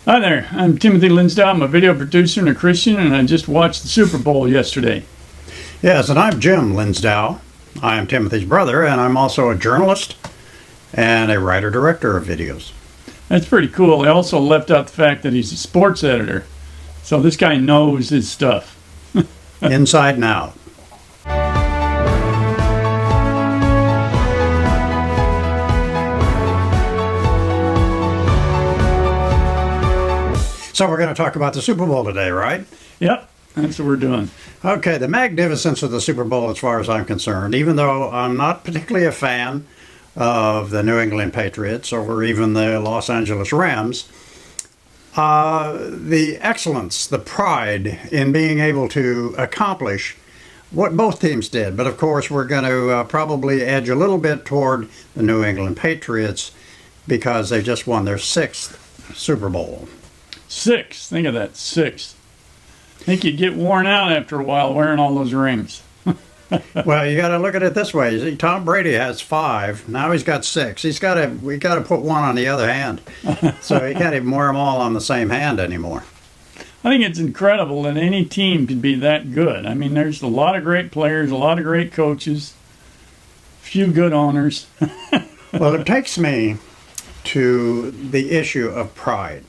Hi there, I'm Timothy Linsdau. I'm a video producer and a Christian, and I just watched the Super Bowl yesterday. Yes, and I'm Jim Linsdau. I am Timothy's brother, and I'm also a journalist and a writer-director of videos. That's pretty cool. I also left out the fact that he's a sports editor, so this guy knows his stuff. Inside and out. So we're going to talk about the Super Bowl today, right? Yep, that's what we're doing. Okay, the magnificence of the Super Bowl as far as I'm concerned, even though I'm not particularly a fan of the New England Patriots or even the Los Angeles Rams, the excellence, the pride in being able to accomplish what both teams did. But of course, we're going to probably edge a little bit toward the New England Patriots because they just won their 6th Super Bowl. 6. Think of that, 6. I think you'd get worn out after a while wearing all those rings. Well, you got to look at it this way. You see, Tom Brady has 5. Now he's got 6. We got to put one on the other hand, so he can't even wear them all on the same hand anymore. I think it's incredible that any team could be that good. I mean, there's a lot of great players, a lot of great coaches, few good owners. Well, it takes me to the issue of pride.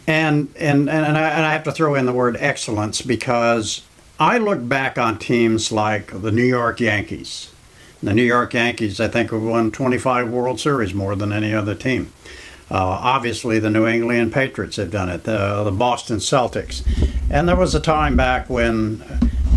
And I have to throw in the word excellence because I look back on teams like the New York Yankees. The New York Yankees, I think, have won 25 World Series, more than any other team. Obviously, the New England Patriots have done it, the Boston Celtics. And there was a time back when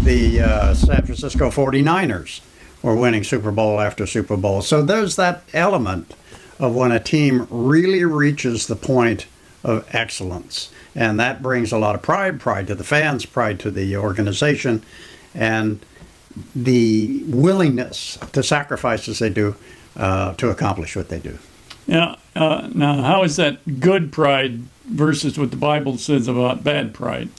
the San Francisco 49ers were winning Super Bowl after Super Bowl. So there's that element of when a team really reaches the point of excellence. And that brings a lot of pride to the fans, pride to the organization, and the willingness to sacrifice as they do to accomplish what they do. Yeah. Now, how is that good pride versus what the Bible says about bad pride?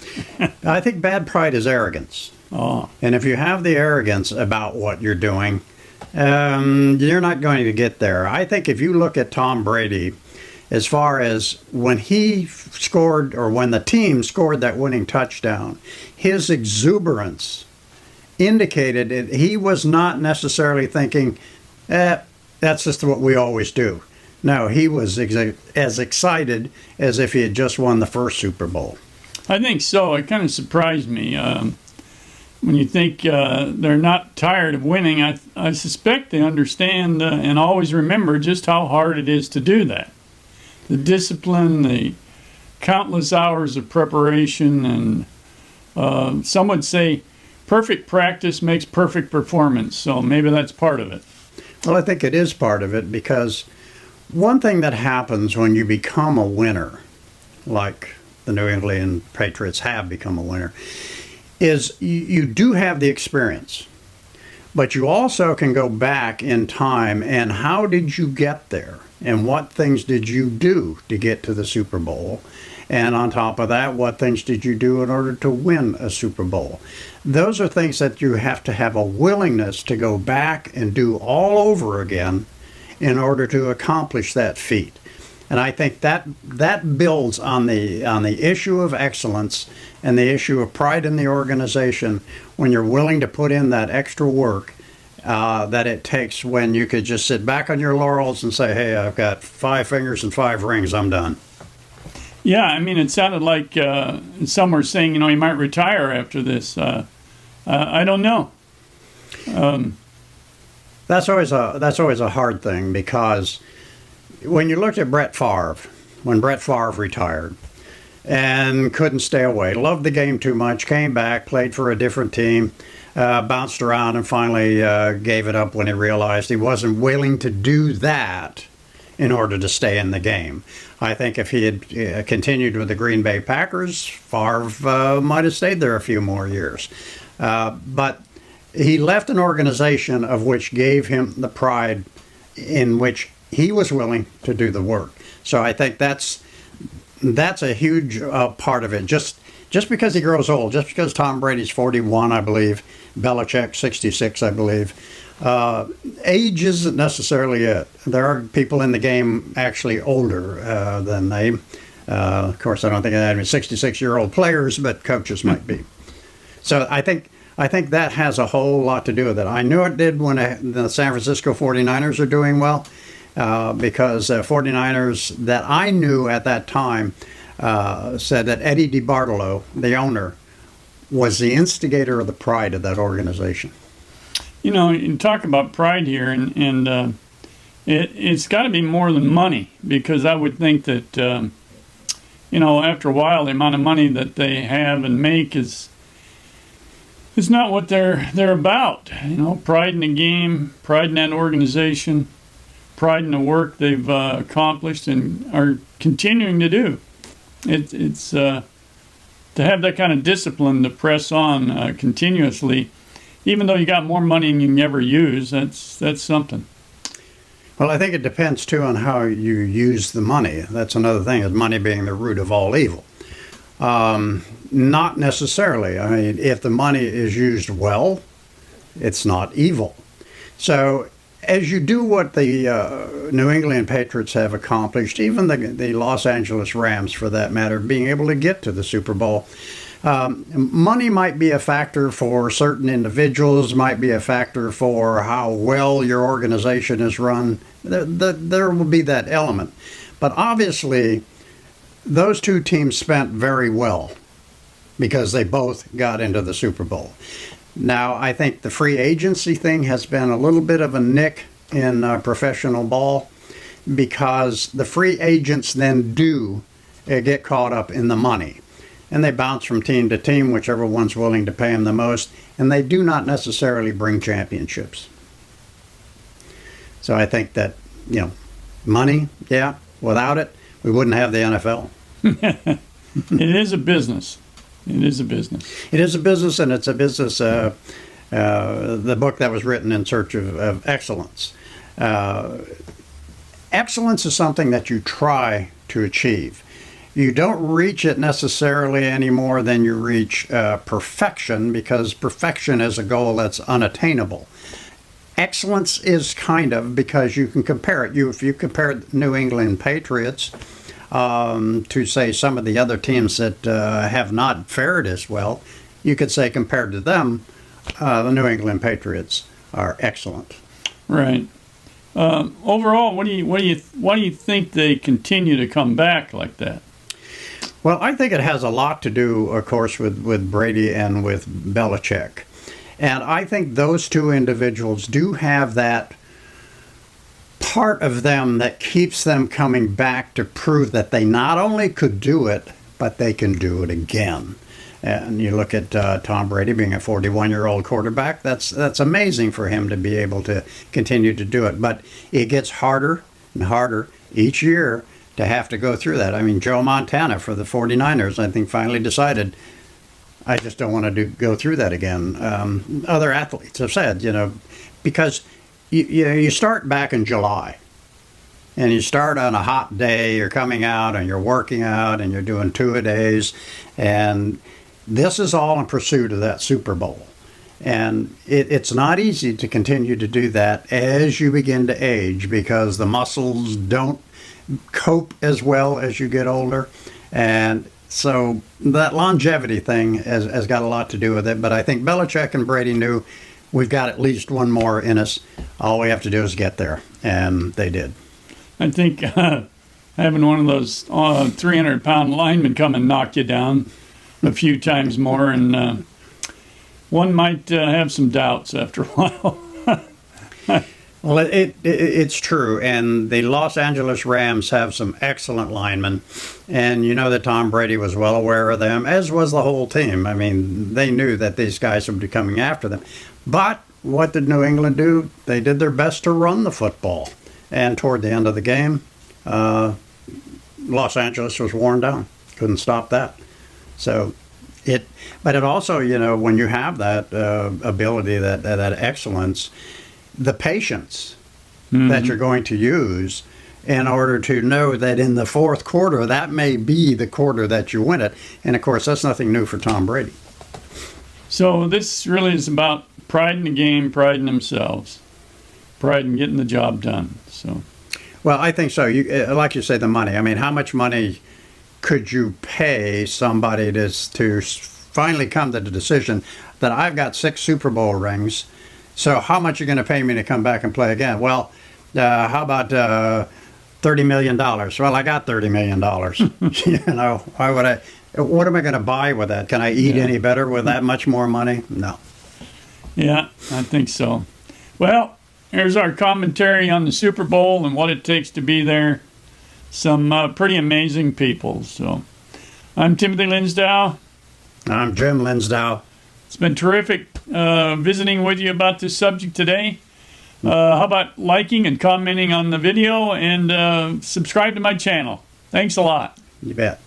I think bad pride is arrogance. Oh. And if you have the arrogance about what you're doing, you're not going to get there. I think if you look at Tom Brady, as far as when he scored or when the team scored that winning touchdown, his exuberance indicated he was not necessarily thinking, that's just what we always do. No, he was as excited as if he had just won the first Super Bowl. I think so. It kind of surprised me. When you think they're not tired of winning, I suspect they understand and always remember just how hard it is to do that. The discipline, the countless hours of preparation, and some would say perfect practice makes perfect performance. So maybe that's part of it. Well, I think it is part of it because one thing that happens when you become a winner, like the New England Patriots have become a winner, is you do have the experience, but you also can go back in time and how did you get there? And what things did you do to get to the Super Bowl? And on top of that, what things did you do in order to win a Super Bowl? Those are things that you have to have a willingness to go back and do all over again in order to accomplish that feat. And I think that builds on the issue of excellence and the issue of pride in the organization when you're willing to put in that extra work that it takes when you could just sit back on your laurels and say, hey, I've got 5 fingers and 5 rings, I'm done. Yeah, I mean, it sounded like some were saying, you might retire after this. I don't know. That's always a hard thing because when you looked at Brett Favre, when Brett Favre retired and couldn't stay away, loved the game too much, came back, played for a different team, bounced around and finally gave it up when he realized he wasn't willing to do that in order to stay in the game. I think if he had continued with the Green Bay Packers, Favre might have stayed there a few more years. But he left an organization of which gave him the pride in which he was willing to do the work. So I think that's a huge part of it. Just because he grows old, just because Tom Brady's 41, I believe, Belichick 66, I believe, age isn't necessarily it. There are people in the game actually older than they, Of course, I don't think they had any 66-year-old players, but coaches might be. So I think that has a whole lot to do with it. I knew it did when the San Francisco 49ers are doing well, because 49ers that I knew at that time said that Eddie DeBartolo, the owner, was the instigator of the pride of that organization. You know, you talk about pride here, and it's got to be more than money, because I would think that, you know, after a while, the amount of money that they have and make is not what they're about. You know, pride in the game, pride in that organization, pride in the work they've accomplished and are continuing to do. It's to have that kind of discipline to press on continuously, even though you got more money than you can ever use. That's something. Well, I think it depends too on how you use the money. That's another thing, is money being the root of all evil. Not necessarily. I mean, if the money is used well, it's not evil. So as you do what the New England Patriots have accomplished, even the Los Angeles Rams for that matter, being able to get to the Super Bowl, money might be a factor for certain individuals, might be a factor for how well your organization is run. There will be that element. But obviously, those two teams spent very well because they both got into the Super Bowl. Now, I think the free agency thing has been a little bit of a nick in professional ball, because the free agents then do get caught up in the money. And they bounce from team to team, whichever one's willing to pay them the most, and they do not necessarily bring championships. So I think that, you know, money, yeah, without it, we wouldn't have the NFL. It is a business. It is a business. It is a business, and it's a business, the book that was written in search of excellence. Excellence is something that you try to achieve. You don't reach it necessarily any more than you reach perfection, because perfection is a goal that's unattainable. Excellence is kind of, because you can compare it. If you compare the New England Patriots to, say, some of the other teams that have not fared as well, you could say compared to them, the New England Patriots are excellent. Right. Overall, why do you think they continue to come back like that? Well, I think it has a lot to do, of course, with Brady and with Belichick. And I think those two individuals do have that part of them that keeps them coming back to prove that they not only could do it, but they can do it again. And you look at Tom Brady being a 41-year-old quarterback, that's amazing for him to be able to continue to do it. But it gets harder and harder each year to have to go through that. I mean, Joe Montana for the 49ers, I think, finally decided, I just don't want to go through that again. Other athletes have said, you know, because you start back in July, and you start on a hot day, you're coming out and you're working out and you're doing two-a-days, and this is all in pursuit of that Super Bowl. And it's not easy to continue to do that as you begin to age, because the muscles don't cope as well as you get older. And so that longevity thing has got a lot to do with it. But I think Belichick and Brady knew, we've got at least one more in us. All we have to do is get there. And they did. I think having one of those 300-pound linemen come and knock you down a few times more, and one might have some doubts after a while. Well, it's true, and the Los Angeles Rams have some excellent linemen, and you know that Tom Brady was well aware of them, as was the whole team. I mean, they knew that these guys would be coming after them. But what did New England do? They did their best to run the football, and toward the end of the game, Los Angeles was worn down. Couldn't stop that. So but it also, you know, when you have that ability, that excellence, the patience that you're going to use in order to know that in the fourth quarter, that may be the quarter that you win it. And of course, that's nothing new for Tom Brady. So this really is about pride in the game, pride in themselves, pride in getting the job done. So, well, I think so. Like you say, the money. I mean, how much money could you pay somebody to finally come to the decision that I've got 6 Super Bowl rings, so how much are you going to pay me to come back and play again? Well, how about $30 million? Well, I got $30 million. You know, why would I? What am I going to buy with that? Can I eat any better with that much more money? No. Yeah, I think so. Well, here's our commentary on the Super Bowl and what it takes to be there. Some pretty amazing people. So, I'm Timothy Linsdau. I'm Jim Linsdau. It's been terrific visiting with you about this subject today. How about liking and commenting on the video and subscribe to my channel? Thanks a lot. You bet.